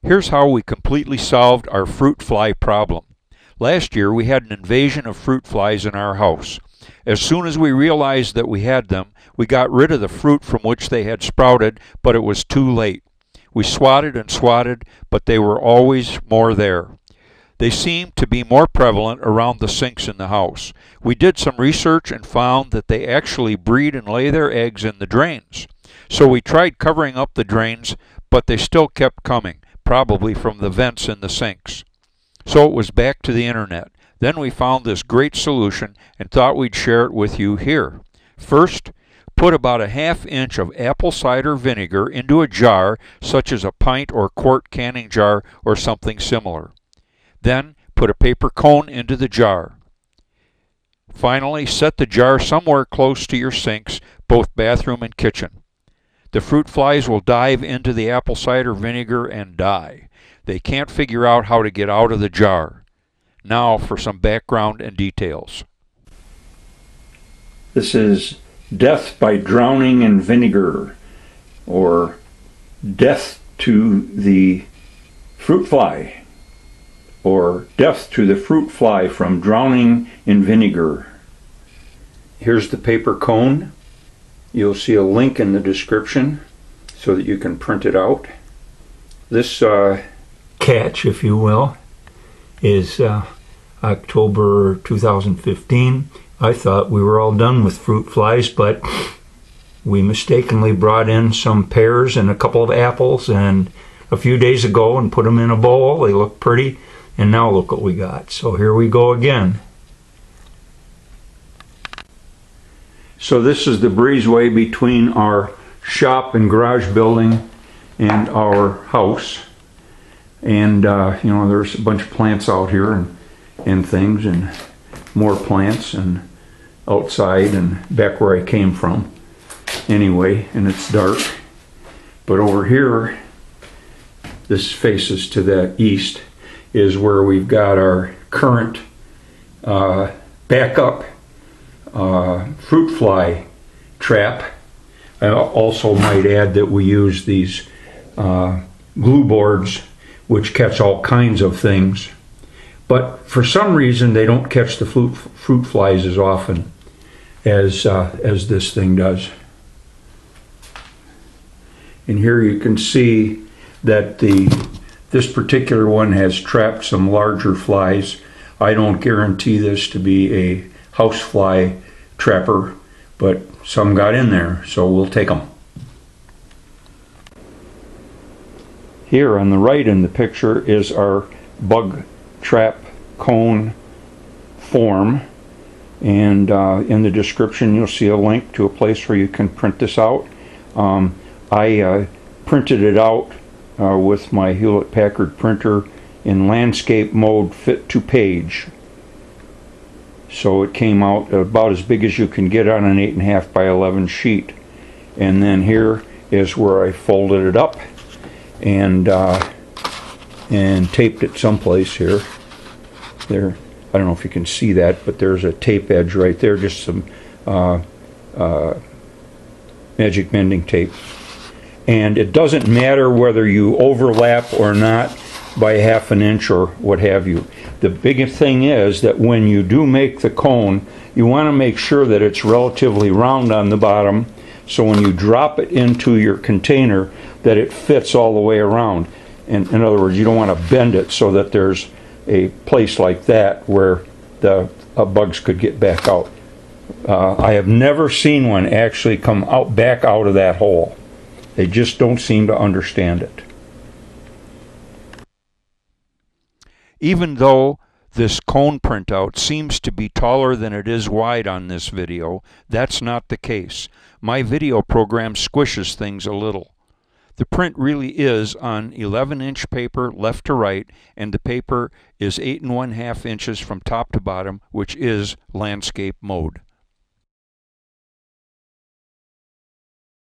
Here's how we completely solved our fruit fly problem. Last year we had an invasion of fruit flies in our house. As soon as we realized that we had them, we got rid of the fruit from which they had sprouted, but it was too late. We swatted and swatted, but they were always more there. They seemed to be more prevalent around the sinks in the house. We did some research and found that they actually breed and lay their eggs in the drains. So we tried covering up the drains, but they still kept coming, probably from the vents in the sinks. So it was back to the internet. Then we found this great solution and thought we'd share it with you here. First, put about a ½ inch of apple cider vinegar into a jar, such as a pint or quart canning jar or something similar. Then put a paper cone into the jar. Finally, set the jar somewhere close to your sinks, both bathroom and kitchen. The fruit flies will dive into the apple cider vinegar and die. They can't figure out how to get out of the jar. Now for some background and details. This is death by drowning in vinegar, or death to the fruit fly, or death to the fruit fly from drowning in vinegar. Here's the paper cone. You'll see a link in the description so that you can print it out. This catch, if you will, is October 2015. I thought we were all done with fruit flies, but we mistakenly brought in some pears and a couple of apples and a few days ago and put them in a bowl. They look pretty, and now look what we got. So here we go again. So this is the breezeway between our shop and garage building and our house. And you know, there's a bunch of plants out here and things, and more plants, and outside and back where I came from anyway, and it's dark. But over here, this faces to the east, is where we've got our current backup fruit fly trap. I also might add that we use these glue boards which catch all kinds of things, but for some reason they don't catch the fruit flies as often as this thing does. And here you can see that this particular one has trapped some larger flies. I don't guarantee this to be a housefly trapper, but some got in there, so we'll take them. Here on the right in the picture is our bug trap cone form, and in the description you'll see a link to a place where you can print this out. I printed it out with my Hewlett-Packard printer in landscape mode, fit to page. So it came out about as big as you can get on an 8.5 by 11 sheet. And then here is where I folded it up and taped it someplace here. There, I don't know if you can see that, but there's a tape edge right there, just some magic mending tape. And it doesn't matter whether you overlap or not by 1/2 inch or what have you. The big thing is that when you do make the cone, you want to make sure that it's relatively round on the bottom, so when you drop it into your container that it fits all the way around. And in other words, you don't want to bend it so that there's a place like that where the bugs could get back out. I have never seen one actually come out back out of that hole. They just don't seem to understand it. Even though this cone printout seems to be taller than it is wide on this video, that's not the case. My video program squishes things a little. The print really is on 11-inch paper left to right, and the paper is 8 1/2 inches from top to bottom, which is landscape mode.